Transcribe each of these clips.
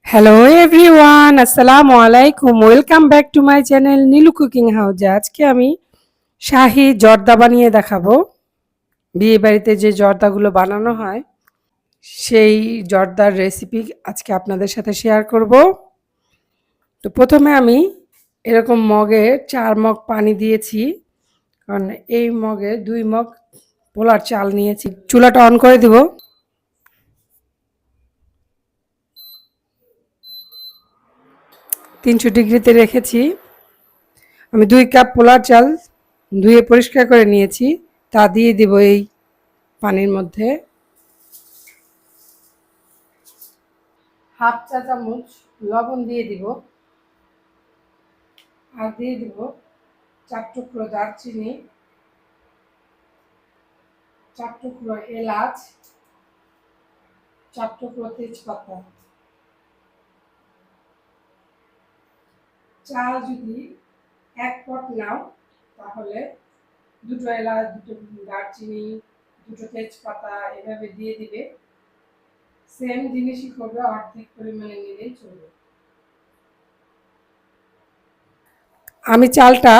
Hello everyone, আসসালামু আলাইকুম। Welcome back to my channel Nilu cooking house. আজকে আমি শাহি জর্দা বানিয়ে দেখাবো। বিয়ে বাড়িতে যে জর্দাগুলো বানানো হয় সেই জর্দার রেসিপি আজকে আপনাদের সাথে শেয়ার করব। তো প্রথমে আমি এরকম মগে 4 মগ পানি দিয়েছি, কারণ এই মগে 2 মগ পোলার চাল নিয়েছি। চুলাটা অন করে দিব। 300 ডিগ্রিতে রেখেছি। আমি 2 কাপ পোলার চাল ধুয়ে পরিষ্কার করে নিয়েছি, তা দিয়ে দিব এই পানির মধ্যে। হাফ চা চামচ লবণ দিয়ে দিব, আর দিয়ে দিব 4 টুকরো দারচিনি, 4 টুকরো এলাচ, 4 টুকরো তেজপাতা। চাল যদি 1 পট নাও তাহলে 2টো এলাচ, 2টো দারচিনি, 2টো তেজপাতা এভাবে দিয়ে দিবে। সেম জিনিসই করবে, অর্ধেক পরিমাণে নিলেই চলবে। আমি চালটা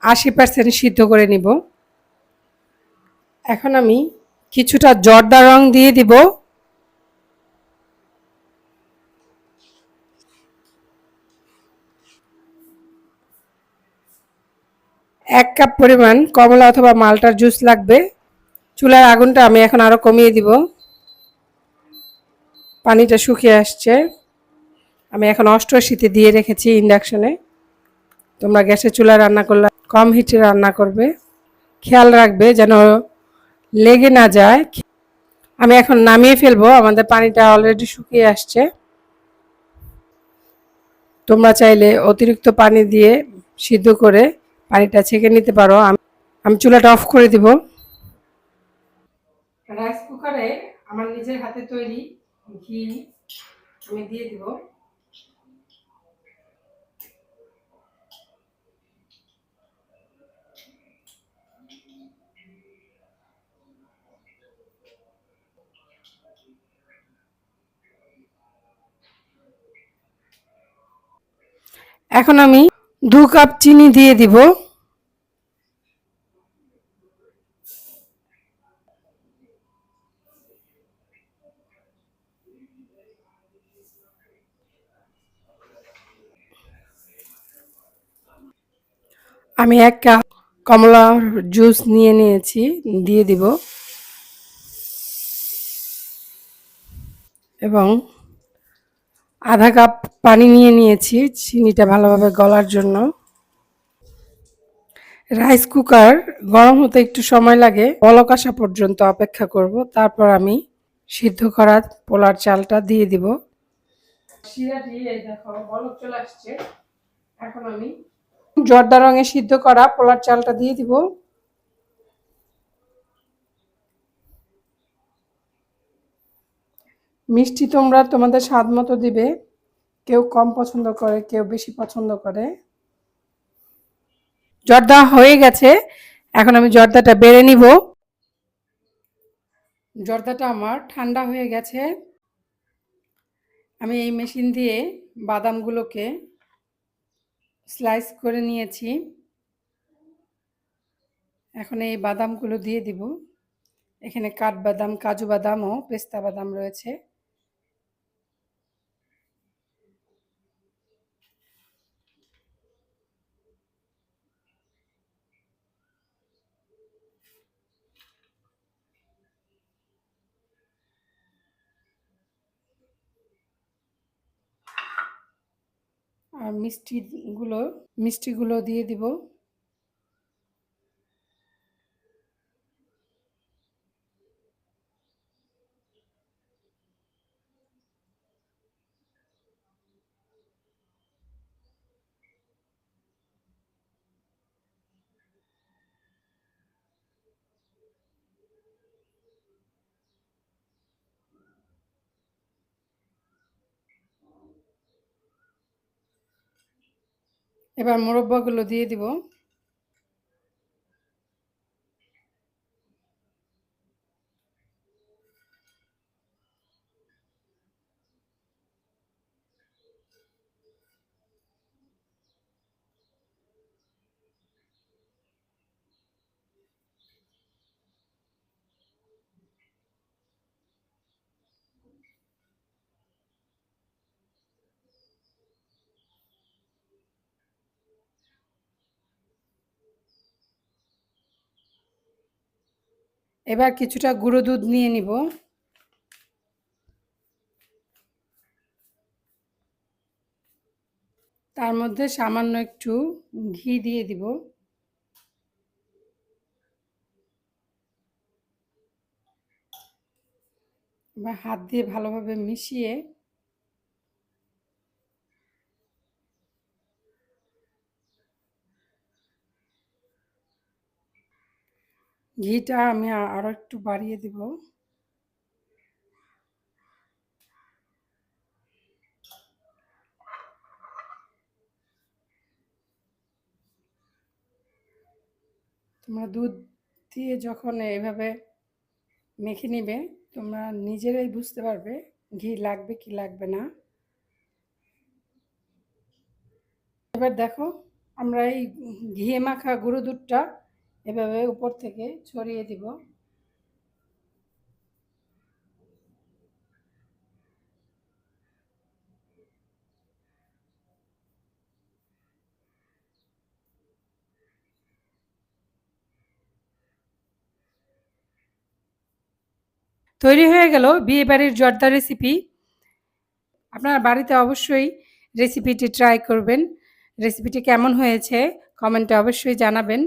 80% সিদ্ধ করে নিব। এখন আমি কিছুটা জর্দা রং দিয়ে দিব। 1 কাপ পরিমাণ কমলা অথবা মাল্টার জুস লাগবে। চুলার আগুনটা আমি এখন আরো কমিয়ে দিব। পানিটা শুকিয়ে আসছে। আমি এখন 88-তে দিয়ে রেখেছি ইন্ডাকশনে। তোমরা গ্যাসে চুলায় রান্না করলে কম হিটে রান্না করবে, খেয়াল রাখবে যেন লেগে না যায়। আমি এখন নামিয়ে ফেলবো, আমাদের পানিটা অলরেডি শুকিয়ে আসছে। তোমরা চাইলে অতিরিক্ত পানি দিয়ে সিদ্ধ করে পানিটা ছেঁকে নিতে পারো। আমি চুলাটা অফ করে দিব। রাইস কুকারে আমার নিজের হাতে তৈরি ঘি আমি দিয়ে দিব। এখন আমি 2 কাপ চিনি দিয়ে দিব। আমি 1 কাপ কমলা জুস নিয়ে নিয়েছি, দিয়ে দিব। এবং আধা কাপ পানি নিয়ে নিয়েছি চিনিটা ভালোভাবে গলার জন্য। রাইস কুকার গরম হতে একটু সময় লাগে, বলক আসা পর্যন্ত অপেক্ষা করব। তারপর আমি সিদ্ধ করা পোলার চালটা দিয়ে দিব। শিরাটি এই দেখো বলক চলে আসছে। এখন আমি জর্দা রঙে সিদ্ধ করা পোলার চালটা দিয়ে দিব। মিষ্টি তোমরা তোমাদের স্বাদ মতো দিবে, কেউ কম পছন্দ করে, কেউ বেশি পছন্দ করে। জর্দা হয়ে গেছে, এখন আমি জর্দাটা বেড়ে নিব। জর্দাটা আমার ঠান্ডা হয়ে গেছে। আমি এই মেশিন দিয়ে বাদামগুলোকে স্লাইস করে নিয়েছি। এখন এই বাদামগুলো দিয়ে দিব। এখানে কাঠবাদাম, কাজু বাদাম ও পেস্তা বাদাম রয়েছে। আর মিষ্টিগুলো দিয়ে দিব। এবার মোরব্বাগুলো দিয়ে দিব। এবার কিছুটা গুঁড়ো দুধ নিয়ে নিব। তার মধ্যে সামান্য একটু ঘি দিয়ে দিব। এবার হাত দিয়ে ভালোভাবে মিশিয়ে ঘিটা আমি আরও একটু বাড়িয়ে দিব। তোমরা দুধ দিয়ে যখন এভাবে মেখে নিবে, তোমরা নিজেরাই বুঝতে পারবে ঘি লাগবে কি লাগবে না। এবার দেখো, আমরা এই ঘিয়ে মাখা গুঁড়ো দুধটা এভাবে উপর থেকে ছড়িয়ে দিব। তৈরি হয়ে গেল বিয়েবাড়ির জর্দা রেসিপি। আপনারা বাড়িতে অবশ্যই রেসিপিটি ট্রাই করবেন। রেসিপিটি কেমন হয়েছে কমেন্টে অবশ্যই জানাবেন।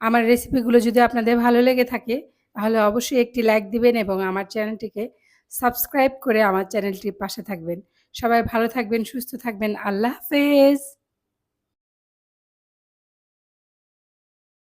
আমার রেসিপিগুলো যদি আপনাদের ভালো লেগে থাকে তাহলে অবশ্যই একটি লাইক দিবেন এবং আমার চ্যানেলটিকে সাবস্ক্রাইব করে আমার চ্যানেলটির পাশে থাকবেন। সবাই ভালো থাকবেন, সুস্থ থাকবেন। আল্লাহ হাফেজ।